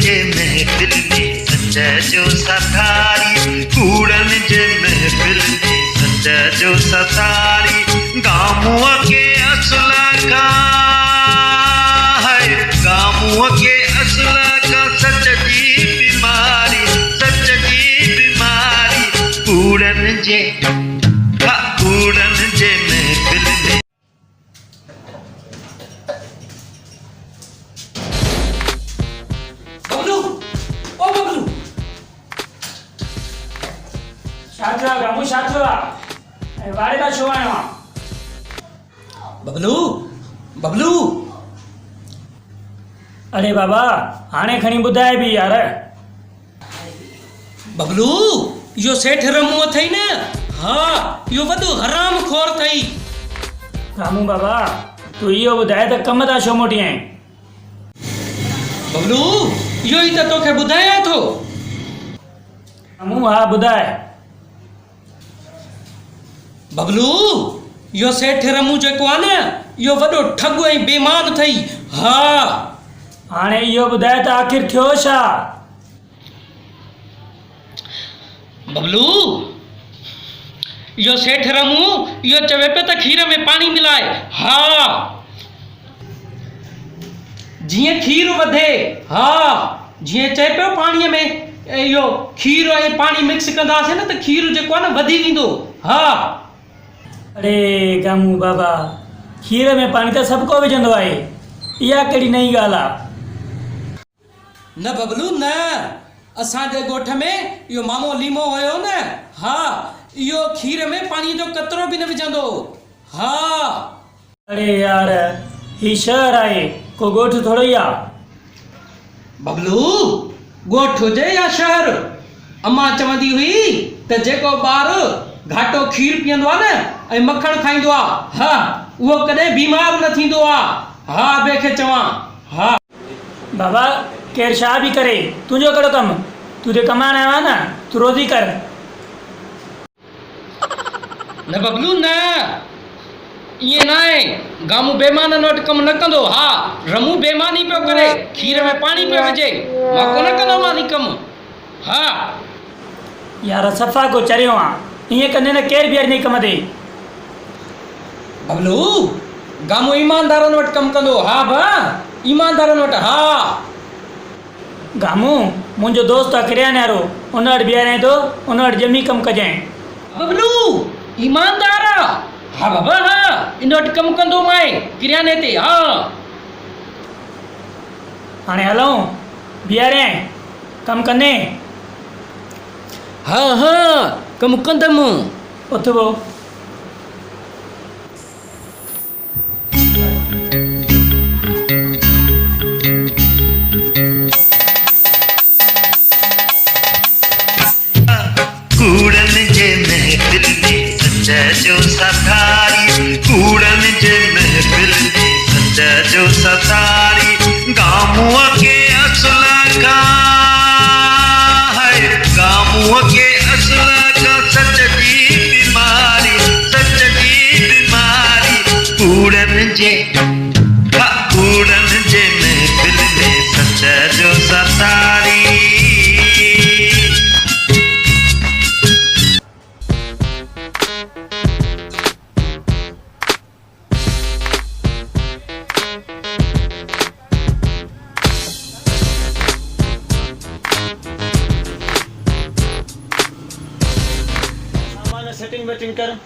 जे महफिल में सच जो सतारी, कूड़न जे महफिल में सच जो सतारी। गामुआ के असला का है, गामुआ के असला का सच जी बीमारी, सच जी बीमारी। कूड़न जे महफिल में। बबलू, ओ बबलू, शांत गामू शांत वाड़े का छो आयो। बबलू, बबलू। अरे बाबा हाणे खणी ॿुधाए बि यार। बबलू यो सेठ रमू अथई न, हाँ यो वॾो हराम खोर अथई। रामू बाबा तू इहो ॿुधाए त कम था छो मोटी आहीं? बबलू यो ही त तोखे ॿुधायां थो। रामू हा ॿुधाए। बबलू यो सेठ रमू जेको आहे न, यो वॾो ठग ऐं बेईमान अथई। हाँ हाणे इहो ॿुधाए त आख़िर थियो छा? बबलू यो सेठ रमू यो चवे पे त खीर में पानी मिलाए। हाँ जीअं खीर वधे, हाँ जीअं चए पियो पाणीअ में इहो खीर ऐं पाणी मिक्स कंदासीं न त खीर जेको आहे न वधी वेंदो। हाँ अरे गामू बाबा खीर में पाणी त सभु को विझंदो आहे, इहा कहिड़ी नई ॻाल्हि आहे? न बबलू न, असांजे ॻोठ में इहो मामो लीमो हुयो न, हाँ इहो खीर में पाणीअ जो कतरो बि न विझंदो। हाँ अरे यार ही शहर आहे, को ॻोठ थोरो ई आहे। बबलू ॻोठ हुजे या शहर, अम्मा चवंदी हुई त जेको ॿारु घाटो खीर पीअंदो आहे न ऐं मखण खाईंदो आहे, हाँ उहो कॾहिं बीमार न थींदो आहे। हाँ ॿिए खे चवां। हाँ बाबा केरु छा बि करे, तुंहिंजो कहिड़ो कमु? तूं त कमाइण आयो आहे न, तूं रोज़ी कर। न बबलू न, ईअं न आहे, गामू बेईमाननि वटि कमु न कंदो। हा रमू बेईमानी पियो करे, खीर में पाणी पियो विझे, मां कोन कंदो मानी कमु। हा यार सफ़ा को चरियो आहे, ईअं कंदे न केरु बि अॼु कम ते। बबलू गामू ईमानदारनि वटि कमु कंदो। हा भा ईमानदारनि वटि। हा गामू मुंहिंजो दोस्त आहे किरयाने वारो, उन वटि बीहाराए थो, उन वटि ॼमी कमु कजांइ। बबलू ईमानदार आहे। हा बाबा हा इन वटि कमु कंदो मां किरयाने ते। हा हाणे हलूं बीहाराए कमु कंदे। हा हा कमु कंदमि। उथ वो कूड़न जे महफिल में सच जो सतारी, कूड़न जे महफिल में सच जो सतारी। गामुआ के असला का है, गामुआ के असला का सच जी बीमारी, सच जी बीमारी। कूड़न जे महफिल में सच जो सतारी। सेटिंग वेटिंग कर।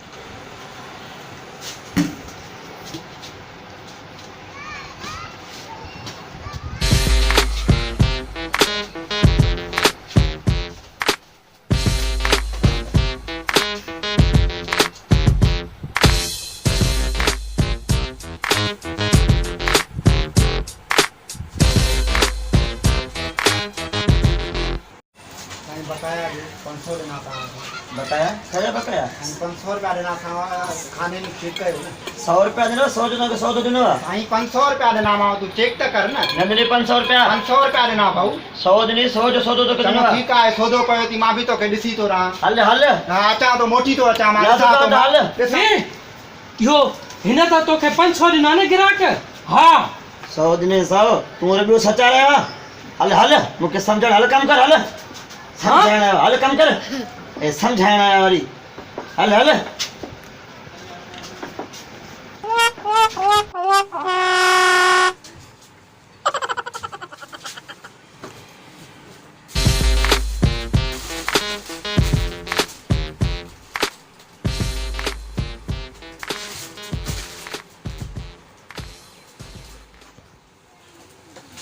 बताया 500 देना था। बताया क्या बताया? 500 रुपया देना था खाने में चेक करो ना। 100 रुपया देना, 100 देना के 100 तो देना। आई 500 रुपया देना माँ तू चेक तो कर ना। न मिले 500 रुपया। 500 रुपया देना भाऊ। 100 देनी, 100 जो 100 तो चलो देना। ठीक है 100 दो कहो ती माँ भी तो के दिसी तो रहा। हल हल हाँ अच्छा तो मोटी तो अच्छा माँ या तो तो हल। यो हिन त तोखे 500 ॾिना न गिराक। हा 100 देने 100 तू रुपयो सचा रहा। हल हल मूंखे सम्झण हल कम कर हल सम्झाइण आयो हल कम कर ए सम्झाइण आयो वरी हल हल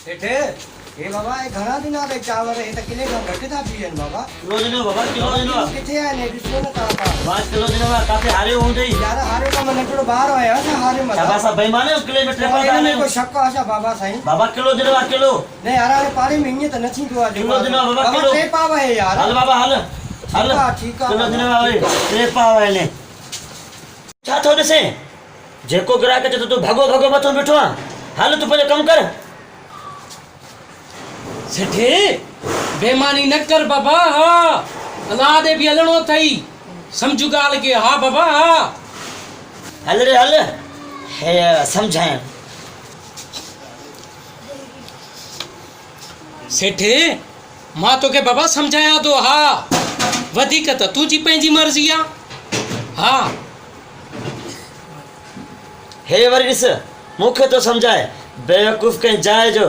सेठे हे बाबा ये घणा दिन आ गए चावल हे त किले खां घटि था पियनि बाबा किलो दिनो बाबा किलो दिनो किथे आहिनि हे ॾिसो न तव्हां का 5 किलो दिनो बा काथे हारियो हूंदई यार हारे का मन थोड़ो बाहर आया था हारे मत बाबा सा बेईमान है किले में ट्रेपल इनमें डाले कोई शक आशा बाबा साईं बाबा किलो दिनो बा किलो नहीं यार हारे पारे में ईअं त न थींदो आहे किलो दिनो बाबा किलो टे पाव है यार हल बाबा हल हल ठीक आहे किलो दिनो बा वरी 3 पाव आहिनि छा थो ॾिसे जेको ग्राहक अचे तूं भगो भगो मथो बीठो आहे हल तूं पंहिंजो कमु कर सेठे बेमानी न कर बाबा हा अलाह दे भी हलणो थई समझू ॻाल्हि के हा बाबा हा हल रे हल हे सम्झाइण सेठे मां तोखे बाबा सम्झायां थो हा वधीक त तुंहिंजी पंहिंजी मर्ज़ी आहे हा हे वरी ॾिस मूंखे तो सम्झाए बेवकूफ़ कंहिं जाइ जो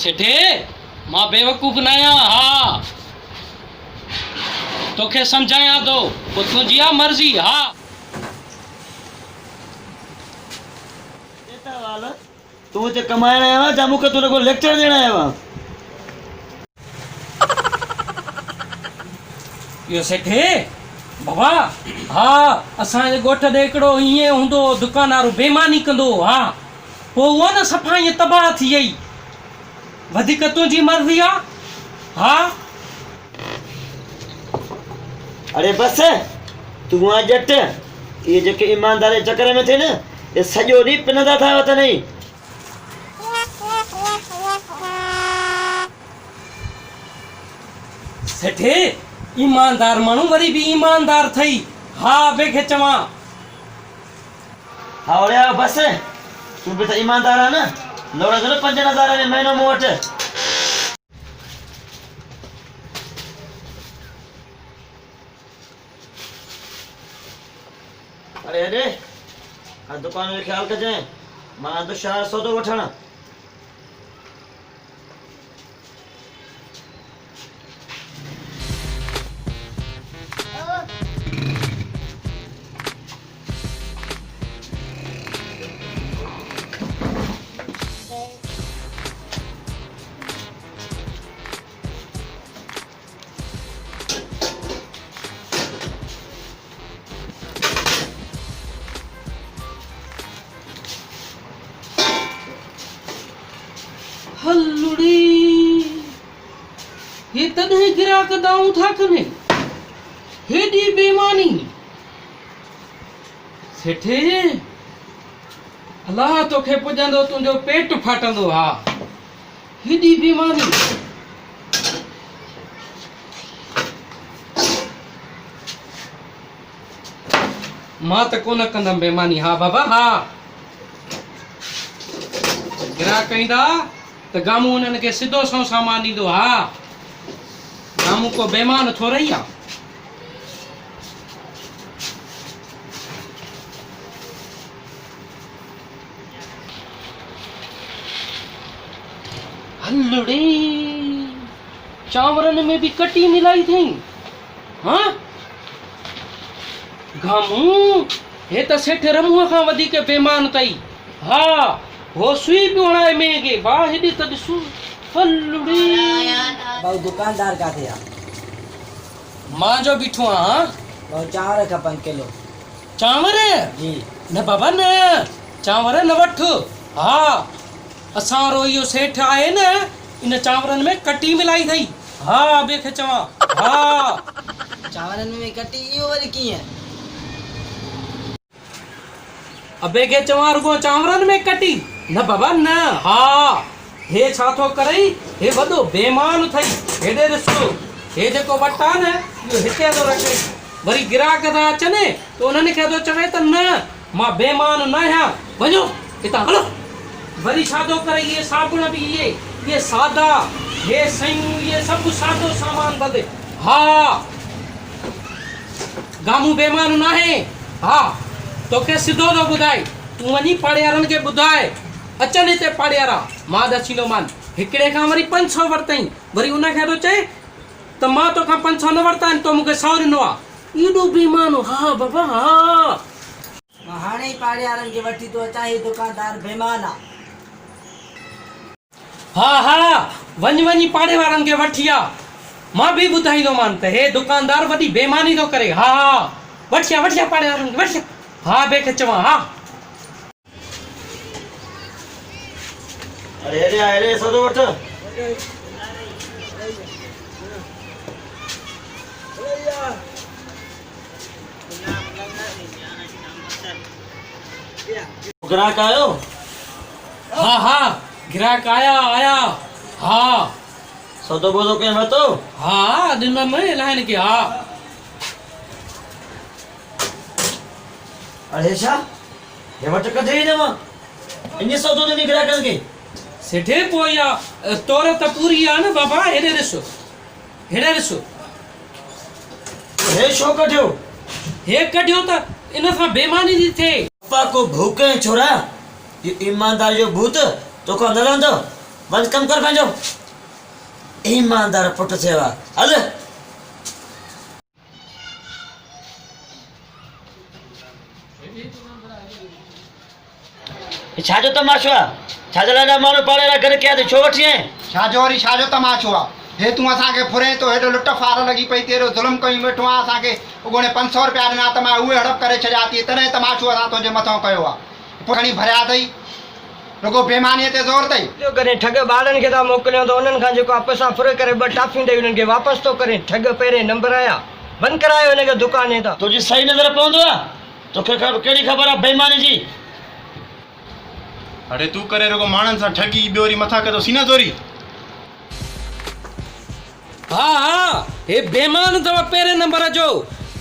सेठे मां बेवकूफ़ न आहियां हा तोखे सम्झायां थो पोइ तुंहिंजी आहे मर्ज़ी हा तूं हिते कमाइण आयो आहे या मूंखे तूं रुॻो लेक्चर ॾियण आयो आहे इहो सेठे बाबा हा असांजे ॻोठ ॾे हिकिड़ो ईअं हूंदो दुकानदार बेईमानी कंदो हा पोइ उहो न सफ़ा ईअं तबाह थी वई वधीक तुंहिंजी मर्ज़ी आहे हा अरे बस तूं आ ॼट इहे जेके ईमानदारी जे चकर में थिए न ये सॼो ॾींहुं पिनंदा था वतन ई सेठे ईमानदार माण्हू वरी बि ईमानदार थई हा ॿिए चवां हा ओड़े बस तूं बि त ईमानदार आहे न लोड़ न 5000 में महीनो मूं वटि अरे अरे दुकान जो ख्याल कजांइ मां तो शहर सौदो वठण हलुड़ी ये तॾहिं गिराक दाऊं था कनि हेॾी बेईमानी सेठे अलाह तोखे पुॼंदो तुंहिंजो पेट फाटंदो हा हेॾी बेईमानी मां त कोन कंदमि बेईमानी हा बाबा हा गिराक ईंदा त गामू उन्हनि खे सिधो सो सामान ॾींदो हा गामू को बेईमान थोरो ई आहे हलड़ी चांवरनि में बि कटी मिलाई अथई हा गामू हे त सेठ रमुअ खां वधीक बेईमान अथई हा वो सुई भी उड़ाए मेगे वाह हेडी त ॾिसो हलड़ी भाऊ दुकानदार का थे मां जो बीठो आहियां भाऊ चांवर खपन किलो चांवर जी न बाबा न चांवर न वठ हा असां रो इहो सेठ आहे न इन चांवरनि में कटी मिलाई अथई हा ॿिए खे चवां हा चांवरनि में कटी इहो वरी कीअं अबे के चवां रुगो चांवरनि में कटी न बाबा न हा हे छा थो करे हे वॾो बेईमान थई हेॾे ॾिसो हे जेको वटि आहे न इहो हिते थो रखे वरी गिराक था अचनि त उन्हनि खे थो चवे त न मां बेईमान न आहियां वञो हितां हलो वरी छा थो करे इहे साबुण बि इहे सादा हे शयूं इहे सभु सादो सामान बदे हा गामू बेईमान न आहे हा तोखे सिधो थो ॿुधाए तूं वञी पाड़ेवारनि खे ॿुधाए अचनि हिते पाड़ेवारा मां ॾसींदोमान हिकिड़े खां वरी 500 वरितई वरी उनखे थो चए त मां तोखां 500 न वरिता आहिनि तो मूंखे 100 ॾिनो आहे एॾो बेईमान हा बाबा हा मां हाणे ई पाड़े वारनि खे वठी थो अचां ही दुकानदार बेईमान आहे हा वञी पाड़े वारनि खे वठी आ मां बि ॿुधाईंदोमान त हे दुकानदार वॾी बेईमानी थो करे हा वठी आ पाड़े वारनि खे वठी हा ॿिए चवां हा अरे सौदो वठ ग्राहक आयो हा ग्राहक आया हा सौदो बोदो कहीं वरितो हा ॾिनमि इलाही के हा अरे छा हे वटि कढे ई न मां इन सौदो ॾिनी ग्राहकनि खे सेठे पोइ या तोर त पूरी आहे न बाबा हेॾे ॾिसो हे छो कढियो हे कढियो त इन सां बेईमानी थी थिए पप्पा को भूखे छोरा ये ईमानदार जो भूत तोखो न रहंदो बंदि कमु कर पंहिंजो ईमानदार पुटु थियो आहे हल छाजो तमाशो आहे छाजे लाइ माण्हू पाड़े वारा घर कया छो वठी आए छाजो तमाशो आहे हे तूं असांखे फुरे तो हेॾो लुट फार लॻी पई तेरो ज़ुल्म कई वेठो आहे असांखे उगोणे 500 रुपया ॾिना त मां उहे हड़प करे छॾिया थी तॾहिं तमाशो असां तुंहिंजे मथां कयो आहे पोइ खणी भरिया अथई रुगो बेईमानीअ ते ज़ोर अथई करे ठग ॿारनि खे था मोकिलियो त उन्हनि खां जेको आहे पैसा फुरे करे 2 टाफियूं ॾेई उन्हनि खे वापसि थो करे ठग पहिरें नंबर आया बंदि करायो हिनखे दुकान तां तुंहिंजी सही नज़र पवंदो आहे तोखे कहिड़ी ख़बर आहे बेईमानी जी अरे तू करे रुगो माण्हुनि सां ठगी ॿियो वरी मथां कदो सीना चोरी हा हे बेईमान अथव पहिरें नंबर जो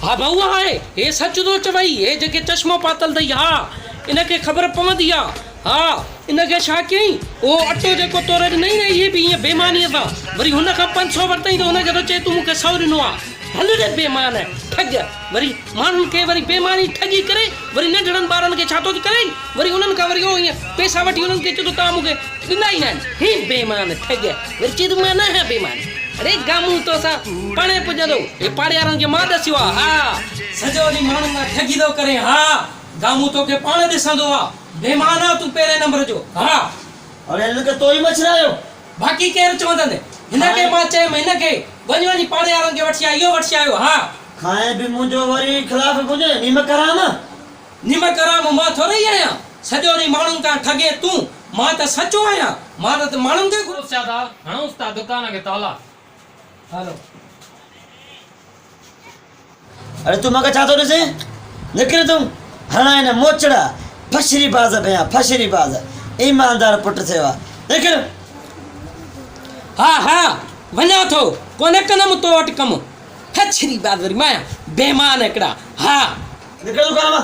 हा भाऊ आहे हे सच थो चवई हे जेके चश्मो पातल अथई हा इनखे ख़बर पवंदी आहे हा इनखे छा कयईं उहो अटो जेको तोरे ॾिनई न इहे बि ईअं बेईमानीअ सां वरी हुन खां 500 वरितई त हुनखे थो चए तूं मूंखे 100 ॾिनो आहे हल रे बेईमान ठग वरी माण्हुनि खे वरी बेईमानी ठगी करे वरी नंढड़नि ॿारनि खे छा थो करे वरी उन्हनि खां वरी उहो ईअं पैसा वठी उन्हनि खे चए थो तव्हां मूंखे ॾिना ई न आहिनि हे बेईमान ठग वरी चए थो मां न आहियां बेईमान अरे गामू तो सा पाणे पुॼंदो हे पाड़े वारनि खे मां ॾसियो आहे हा सॼो ॾींहुं माण्हुनि खां ठगी थो करे हा गामू तोखे पाण ॾिसंदो आहे बेईमान आहे तूं पहिरें नंबर जो हा अरे हिनखे तो ई मछरायो बाक़ी केरु चवंदनि हिनखे मां चयमि हिनखे वञी पाड़े वारनि खे वठी आयो वठी आयो हा खाए बि मुंहिंजो वरी ख़िलाफ़ पुॼे नीम कराम मां थोरे ई आहियां सॼो ॾींहुं माण्हुनि खां ठगे तूं मां त सचो आहियां मां त माण्हुनि खे घुरो ज्यादा हणोस था दुकान के ताला हलो अरे तू मूंखे छा थो ॾिसे निकिर तूं हणाए न मोचड़ा फशरी बाज़ पिया फशरी बाज़ ईमानदार पुटु थियो आहे निकिर हा वञा थो कोन्हे कंदमि तो वटि कमु फछरी बाज़ वरी मां बेईमान हिकिड़ा हा निकिर दुकान मां